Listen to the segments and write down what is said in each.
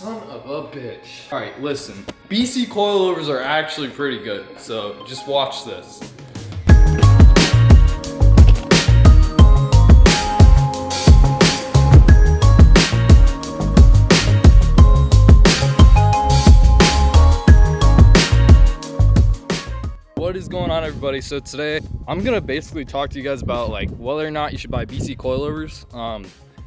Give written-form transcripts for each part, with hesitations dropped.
Son of a bitch. All right, listen. BC coilovers are actually pretty good, so just watch this. What is going on, everybody? So today I'm gonna basically talk to you guys about like whether or not you should buy BC coilovers.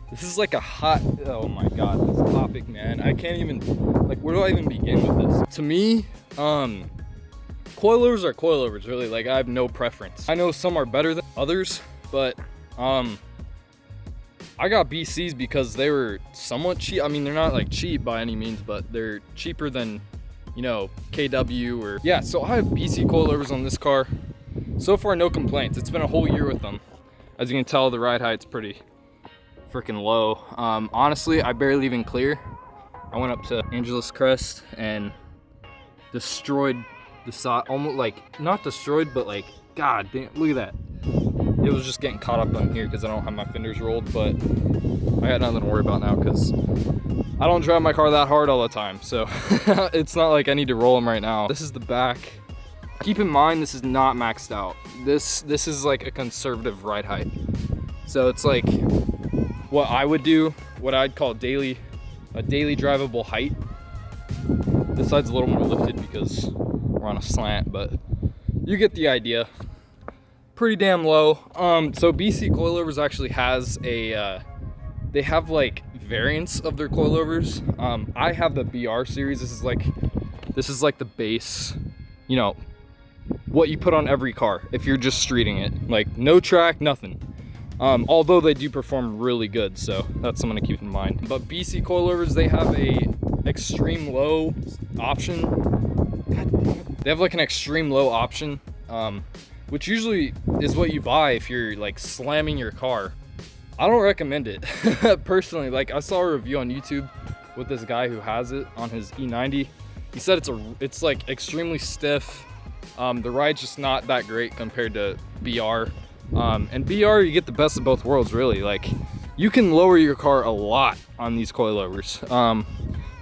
This is like a hot, oh my god, this topic, man. I can't even, like, where do I even begin with this? To me, coilovers are coilovers, really. Like, I have no preference. I know some are better than others, but I got BCs because they were somewhat cheap. I mean, they're not like cheap by any means, but they're cheaper than, you know, KW or, yeah. So I have BC coilovers on this car. So far, no complaints. It's been a whole year with them. As you can tell, the ride height's pretty freaking low. Honestly, I barely even clear. I went up to Angeles Crest and destroyed the side, almost like, not destroyed, but like, god damn, look at that. It was just getting caught up on here because I don't have my fenders rolled, but I got nothing to worry about now because I don't drive my car that hard all the time, so it's not like I need to roll them right now. This is the back. Keep in mind, this is not maxed out. This is like a conservative ride height. So it's like what I would do, what I'd call a daily drivable height. This side's a little more lifted because we're on a slant, but you get the idea. Pretty damn low. So BC coilovers actually has a, they have like variants of their coilovers. I have the BR series. This is like the base, you know, what you put on every car if you're just streeting it. Like no track, nothing. Although they do perform really good, so that's something to keep in mind. But BC coilovers, they have a extreme low option. God damn. They have like an extreme low option, which usually is what you buy if you're like slamming your car. I don't recommend it personally. Like, I saw a review on YouTube with this guy who has it on his E90. He said it's like extremely stiff. The ride's just not that great compared to BR. And BR, you get the best of both worlds, really. Like, you can lower your car a lot on these coilovers.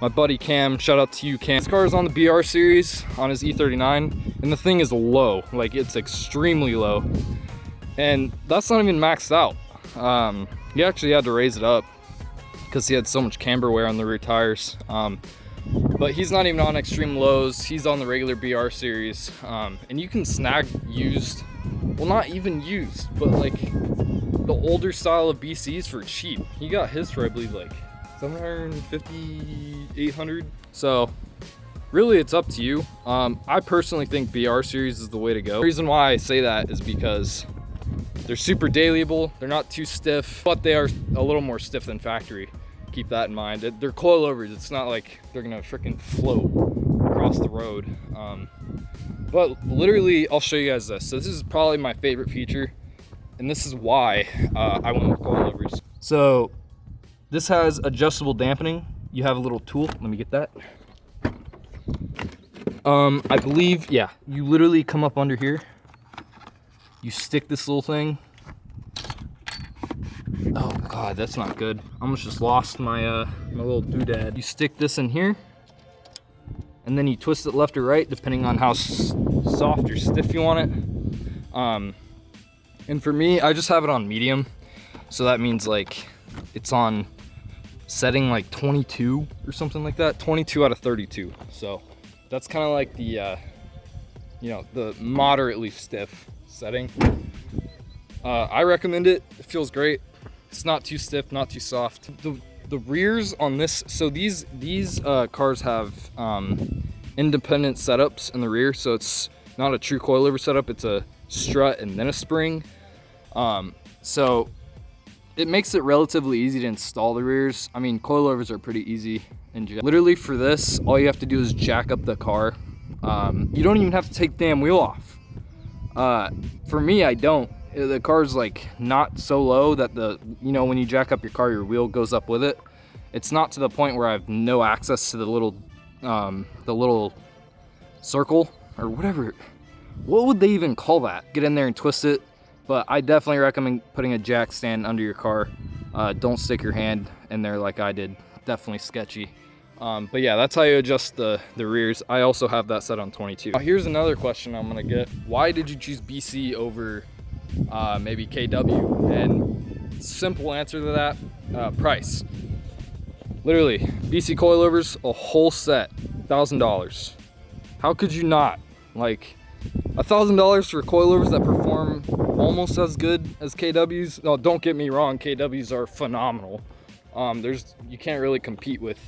My buddy Cam, shout out to you, Cam. This car is on the BR series on his E39, and the thing is low. Like, it's extremely low. And that's not even maxed out. He actually had to raise it up because he had so much camber wear on the rear tires. But he's not even on extreme lows. He's on the regular BR series. And you can snag used, well, not even used, but like the older style of BCs for cheap. He got his for, I believe, like 750, 800. So really, it's up to you. I personally think BR series is the way to go. The reason why I say that is because they're super dailyable. They're not too stiff, but they are a little more stiff than factory. Keep that in mind. They're coilovers. It's not like they're gonna freaking float across the road. But literally, I'll show you guys this. So this is probably my favorite feature, and this is why I went with coilovers. So this has adjustable dampening. You have a little tool. Let me get that. I believe, yeah, you literally come up under here. You stick this little thing. Oh god, that's not good. I almost just lost my my little doodad. You stick this in here, and then you twist it left or right depending on how soft or stiff you want it. And for me, I just have it on medium, so that means like it's on setting like 22 or something like that. 22 out of 32. So that's kind of like the you know, the moderately stiff setting. I recommend it. It feels great. It's not too stiff, not too soft. The rears on this, so these cars have independent setups in the rear, so it's not a true coilover setup. It's a strut and then a spring. So it makes it relatively easy to install the rears. I mean, coilovers are pretty easy in general. Literally for this, all you have to do is jack up the car. You don't even have to take the damn wheel off. For me, I don't. The car's like not so low that you know, when you jack up your car, your wheel goes up with it. It's not to the point where I have no access to the little circle or whatever. What would they even call that? Get in there and twist it. But I definitely recommend putting a jack stand under your car. Don't stick your hand in there like I did. Definitely sketchy. But yeah, that's how you adjust the rears. I also have that set on 22. Now, here's another question I'm gonna get. Why did you choose BC over maybe KW? And simple answer to that, price. Literally, BC Coilovers, a whole set, $1,000. How could you not? Like, $1,000 for coilovers that perform almost as good as KWs. No, don't get me wrong, KWs are phenomenal. You can't really compete with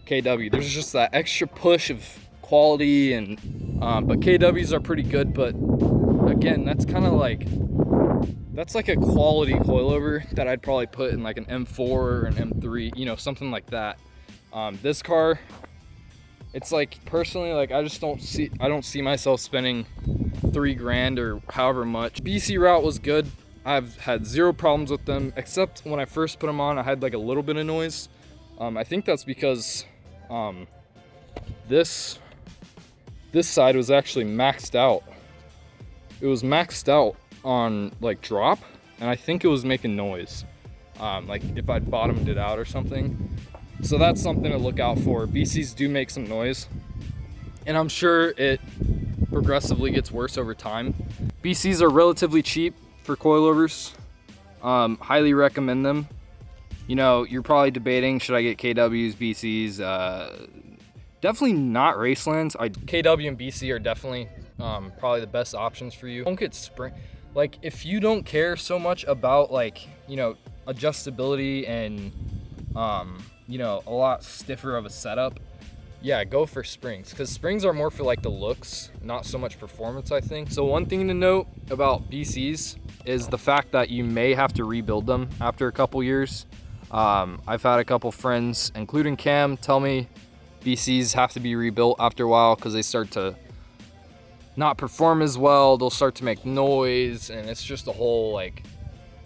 KW. There's just that extra push of quality, and but KWs are pretty good. But again, that's kind of like, that's like a quality coilover that I'd probably put in like an M4 or an M3, you know, something like that. This car, it's like, personally, like, I don't see myself spending $3 grand or however much. BC route was good. I've had zero problems with them, except when I first put them on, I had like a little bit of noise. I think that's because this side was actually maxed out. It was maxed out on like drop, and I think it was making noise, like if I'd bottomed it out or something. So that's something to look out for. BCs do make some noise, and I'm sure it progressively gets worse over time. BCs are relatively cheap for coilovers. Highly recommend them. You know, you're probably debating, should I get KWs, BCs? Definitely not Racelands. KW and BC are definitely probably the best options for you. Don't get spring. Like, if you don't care so much about, like, you know, adjustability and you know, a lot stiffer of a setup, yeah, go for springs, because springs are more for like the looks, not so much performance, I think. So one thing to note about BCs is the fact that you may have to rebuild them after a couple years. I've had a couple friends, including Cam, tell me BCs have to be rebuilt after a while because they start to not perform as well. They'll start to make noise, and it's just a whole, like,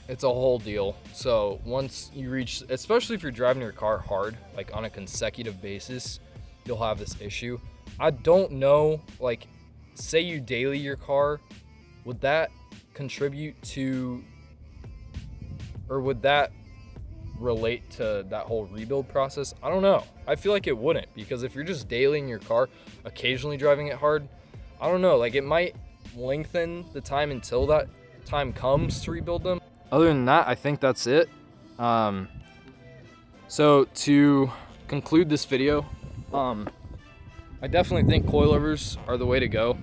it's a whole deal. So once you reach, especially if you're driving your car hard, like on a consecutive basis, you'll have this issue. I don't know, like, say you daily your car, would that contribute to, or would that relate to that whole rebuild process? I don't know. I feel like it wouldn't, because if you're just dailying your car, occasionally driving it hard, I don't know, like, it might lengthen the time until that time comes to rebuild them. Other than that, I think that's it. So to conclude this video, I definitely think coilovers are the way to go,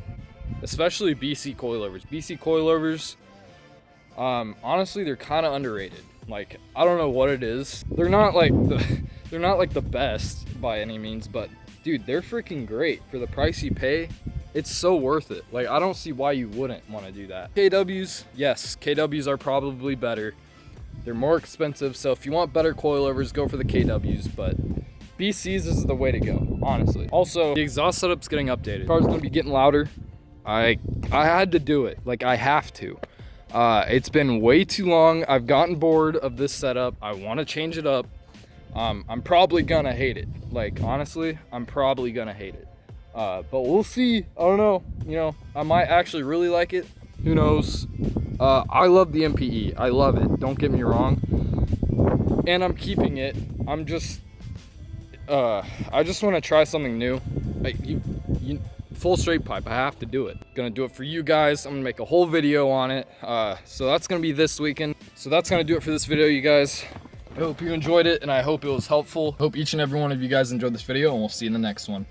especially BC coilovers. BC coilovers, honestly, they're kind of underrated. Like, I don't know what it is. They're not like the best by any means, but dude, they're freaking great for the price you pay. It's so worth it. Like, I don't see why you wouldn't want to do that. KWs, yes, KWs are probably better. They're more expensive, so if you want better coilovers, go for the KWs, but BCs is the way to go, honestly. Also, the exhaust setup's getting updated. The car's gonna be getting louder. I had to do it. Like, I have to. It's been way too long. I've gotten bored of this setup. I want to change it up. I'm probably gonna hate it. Like, honestly, I'm probably gonna hate it. But we'll see. I don't know. You know, I might actually really like it. Who knows? I love the MPE. I love it. Don't get me wrong. And I'm keeping it. I'm just, I just want to try something new. Like, full straight pipe. I have to do it. Gonna do it for you guys. I'm gonna make a whole video on it. So that's gonna be this weekend. So that's gonna do it for this video, you guys. I hope you enjoyed it, and I hope it was helpful. Hope each and every one of you guys enjoyed this video, and we'll see you in the next one.